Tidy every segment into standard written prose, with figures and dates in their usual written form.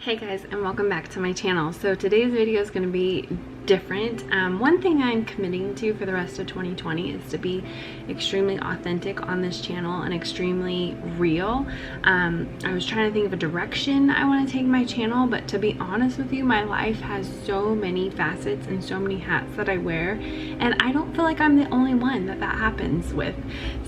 Hey guys, and welcome back to my channel. So today's video is going to be different. One thing I'm committing to for the rest of 2020 is to be extremely authentic on this channel and extremely real. I was trying to think of a direction I want to take my channel, but to be honest with you, my life has so many facets and so many hats that I wear, and I don't feel like I'm the only one that happens with.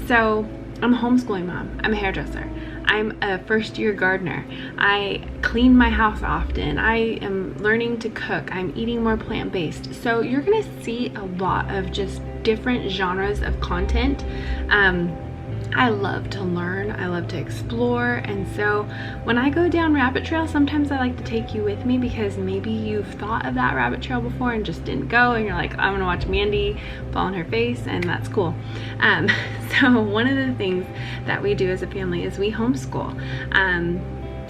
So I'm a homeschooling mom, I'm a hairdresser, I'm a first-year gardener, I clean my house often, I am learning to cook, I'm eating more plant-based. So you're gonna see a lot of just different genres of content. I love to learn, I love to explore, and so when I go down rabbit trail, sometimes I like to take you with me because maybe you've thought of that rabbit trail before and just didn't go, and you're like, I'm gonna watch Mandy fall on her face, and that's cool. So one of the things that we do as a family is we homeschool.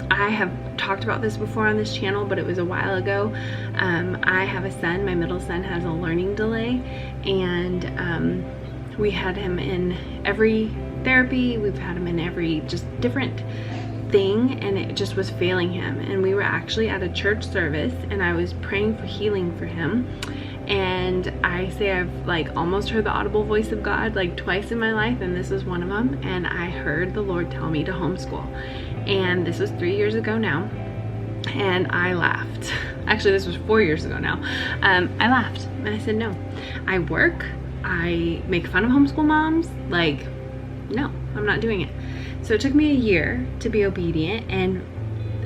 I have talked about this before on this channel, but it was a while ago. I have a son, my middle son has a learning delay, and we had him in every therapy, we've had him in every just different thing, and it just was failing him. And we were actually at a church service and I was praying for healing for him, and I say I've like almost heard the audible voice of God like twice in my life, and this was one of them. And I heard the Lord tell me to homeschool, and this was 3 years ago now, and I laughed. Actually, this was 4 years ago now. I laughed and I said, no, I work, I make fun of homeschool moms, like, no, I'm not doing it. So it took me a year to be obedient, and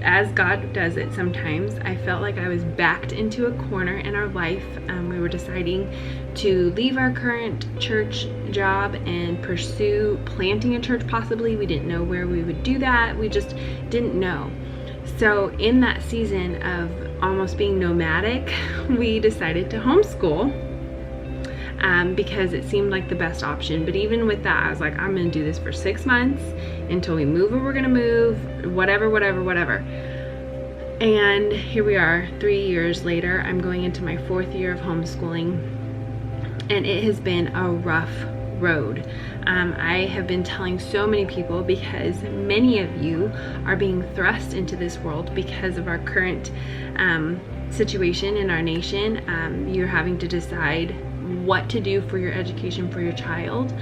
as God does it sometimes, I felt like I was backed into a corner in our life. We were deciding to leave our current church job and pursue planting a church possibly. We didn't know where we would do that. We just didn't know. So in that season of almost being nomadic, we decided to homeschool. Because it seemed like the best option. But even with that, I was like, I'm gonna do this for 6 months until we move where we're gonna move, whatever. And here we are, 3 years later. I'm going into my 4th year of homeschooling, and it has been a rough road. I have been telling so many people, because many of you are being thrust into this world because of our current situation in our nation. You're having to decide what to do for your education for your child,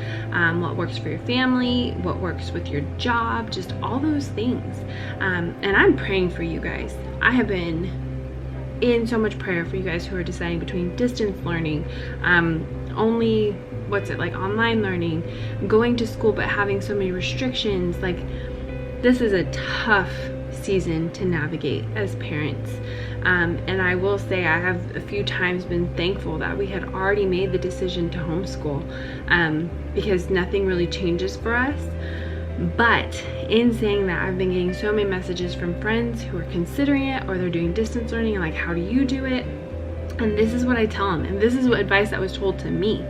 what works for your family, what works with your job, just all those things. And I'm praying for you guys. I have been in so much prayer for you guys who are deciding between distance learning, only, like online learning, going to school but having so many restrictions. Like, this is a tough season to navigate as parents. And I will say I have a few times been thankful that we had already made the decision to homeschool, because nothing really changes for us. But in saying that, I've been getting so many messages from friends who are considering it, or they're doing distance learning, and like, how do you do it? And this is what I tell them, and this is what advice that was told to me.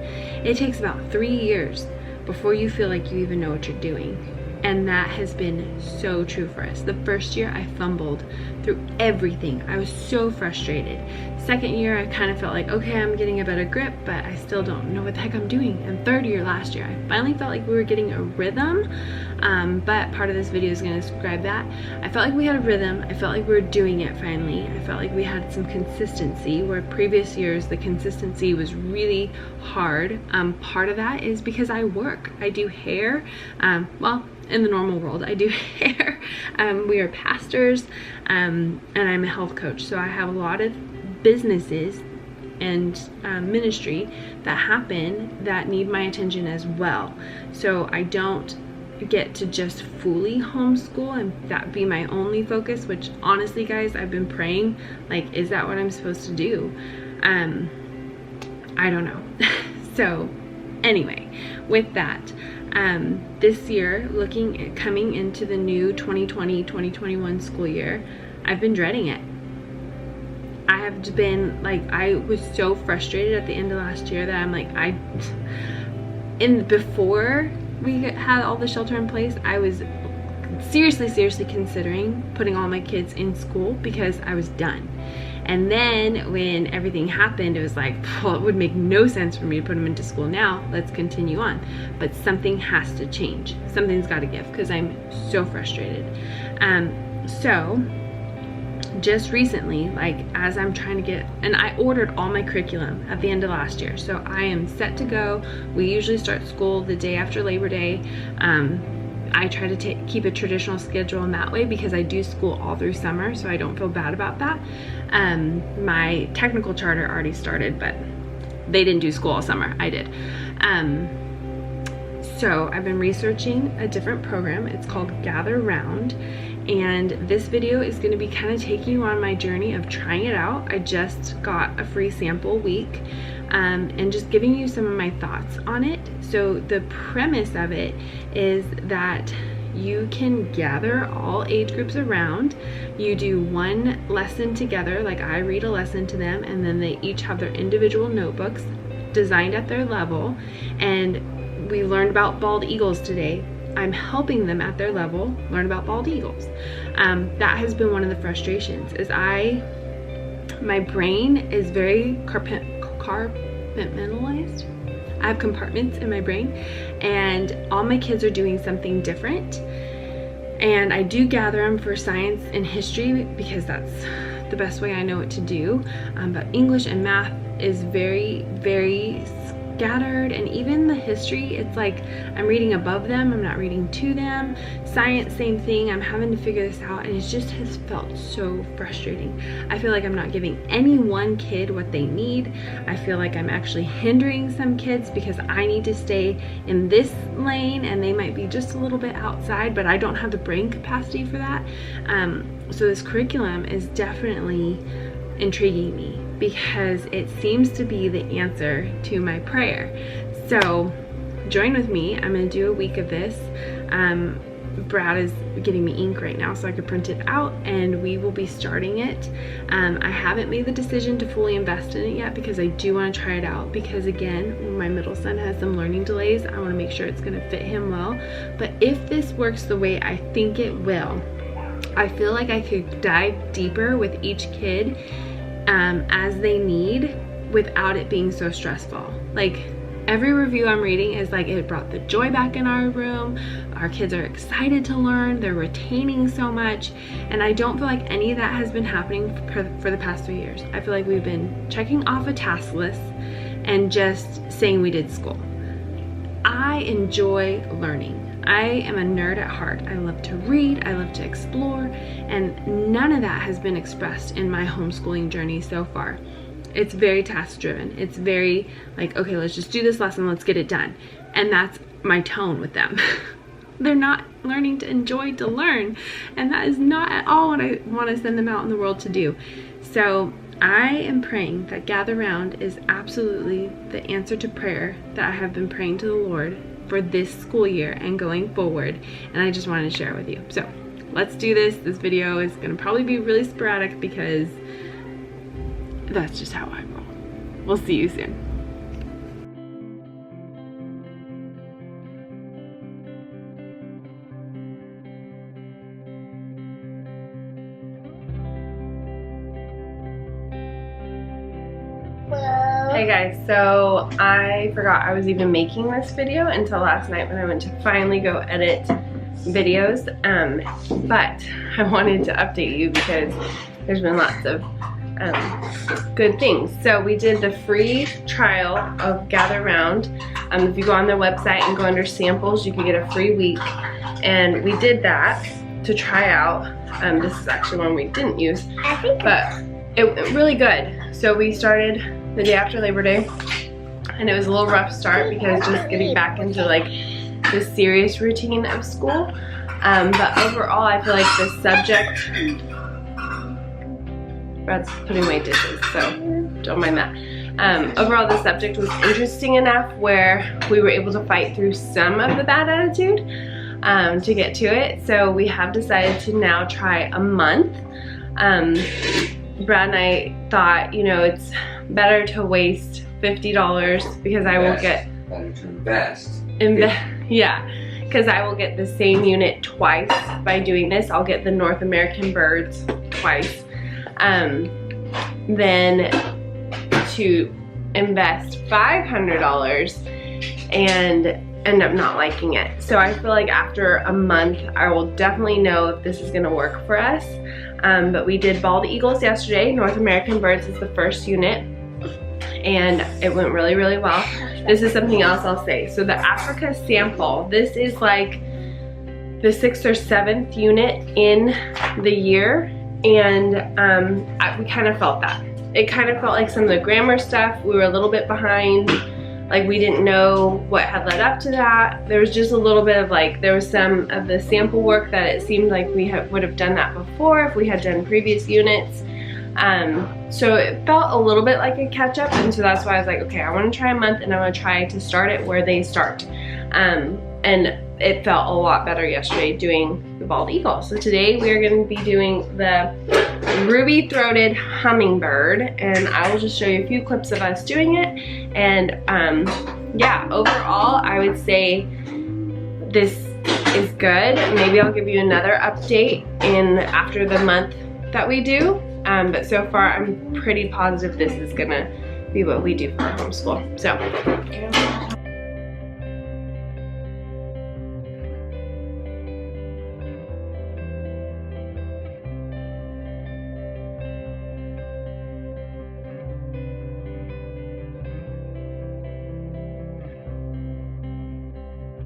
It takes about 3 years before you feel like you even know what you're doing. And that has been so true for us. The first year I fumbled through everything. I was so frustrated. Second year I kind of felt like, okay, I'm getting a better grip, but I still don't know what the heck I'm doing. And third year last year, I finally felt like we were getting a rhythm. But part of this video is going to describe that. I felt like we had a rhythm. I felt like we were doing it finally. I felt like we had some consistency, where previous years the consistency was really hard. Part of that is because I work. I do hair. Well, in the normal world, I do hair. We are pastors, and I'm a health coach. So I have a lot of businesses and ministry that happen that need my attention as well. So I don't get to just fully homeschool and that be my only focus, which honestly, guys, I've been praying, like, is that what I'm supposed to do? I don't know. So anyway, with that, this year, coming into the new 2020-2021 school year, I've been dreading it. I have been like, I was so frustrated at the end of last year that I'm like, before we had all the shelter in place, I was seriously considering putting all my kids in school because I was done. And then when everything happened, it was like, well, it would make no sense for me to put them into school now. Let's continue on. But something has to change. Something's got to give, because I'm so frustrated. So just recently, like as I'm trying to get, and I ordered all my curriculum at the end of last year, so I am set to go. We usually start school the day after Labor Day. I try to keep a traditional schedule in that way because I do school all through summer, so I don't feel bad about that. My technical charter already started, but they didn't do school all summer. I did. So I've been researching a different program. It's called Gather Round, and this video is going to be kind of taking you on my journey of trying it out. I just got a free sample week, and just giving you some of my thoughts on it. So the premise of it is that you can gather all age groups around. You do one lesson together, like I read a lesson to them, and then they each have their individual notebooks designed at their level. And we learned about bald eagles today. I'm helping them at their level learn about bald eagles. That has been one of the frustrations, is my brain is very compartmentalized. I have compartments in my brain, and all my kids are doing something different. And I do gather them for science and history because that's the best way I know what to do. But English and math is very, very scattered, and even the history, it's like I'm reading above them, I'm not reading to them. Science, same thing. I'm having to figure this out, and it just has felt so frustrating. I feel like I'm not giving any one kid what they need. I feel like I'm actually hindering some kids because I need to stay in this lane and they might be just a little bit outside, but I don't have the brain capacity for that. So this curriculum is definitely intriguing me because it seems to be the answer to my prayer. So join with me. I'm gonna do a week of this. Brad is getting me ink right now so I could print it out, and we will be starting it. I haven't made the decision to fully invest in it yet because I do want to try it out, because again, my middle son has some learning delays. I want to make sure it's going to fit him well. But if this works the way I think it will, I feel like I could dive deeper with each kid as they need without it being so stressful. Like, every review I'm reading is like, it brought the joy back in our room. Our kids are excited to learn. They're retaining so much. And I don't feel like any of that has been happening for the past 3 years. I feel like we've been checking off a task list and just saying we did school. I enjoy learning. I am a nerd at heart. I love to read, I love to explore, and none of that has been expressed in my homeschooling journey so far. It's very task driven. It's very like, okay, let's just do this lesson, let's get it done. And that's my tone with them. They're not learning to enjoy to learn, and that is not at all what I want to send them out in the world to do. So I am praying that Gather Round is absolutely the answer to prayer that I have been praying to the Lord for this school year and going forward, and I just wanted to share it with you. So let's do this. This video is going to probably be really sporadic because that's just how I roll. We'll see you soon. Hey guys, so I forgot I was even making this video until last night when I went to finally go edit videos, but I wanted to update you because there's been lots of good things. So we did the free trial of Gather Round. If you go on their website and go under samples, you can get a free week, and we did that to try out. This is actually one we didn't use, but it really good. So we started the day after Labor Day, and it was a little rough start because just getting back into like the serious routine of school, but overall I feel like the subject, Brad's putting away dishes, so don't mind that. Overall the subject was interesting enough where we were able to fight through some of the bad attitude to get to it. So we have decided to now try a month. Brad and I thought, you know, it's better to waste $50 because I will get better to invest. Yeah, because I will get the same unit twice by doing this. I'll get the North American birds twice. Then to invest $500 and end up not liking it. So I feel like after a month, I will definitely know if this is gonna work for us. But we did bald eagles yesterday. North American Birds is the first unit, and it went really, really well. This is something else I'll say. So the Africa sample, this is like the 6th or 7th unit in the year, and we kind of felt that. It kind of felt like some of the grammar stuff, we were a little bit behind. Like we didn't know what had led up to that. There was just a little bit of like, there was some of the sample work that it seemed like we would have done that before if we had done previous units. So it felt a little bit like a catch up, and so that's why I was like, okay, I want to try a month and I want to try to start it where they start. And it felt a lot better yesterday doing the bald eagle. So today we are going to be doing the ruby-throated hummingbird, and I will just show you a few clips of us doing it. And yeah, overall I would say this is good. Maybe I'll give you another update after the month that we do. But so far I'm pretty positive this is gonna be what we do for our homeschool. So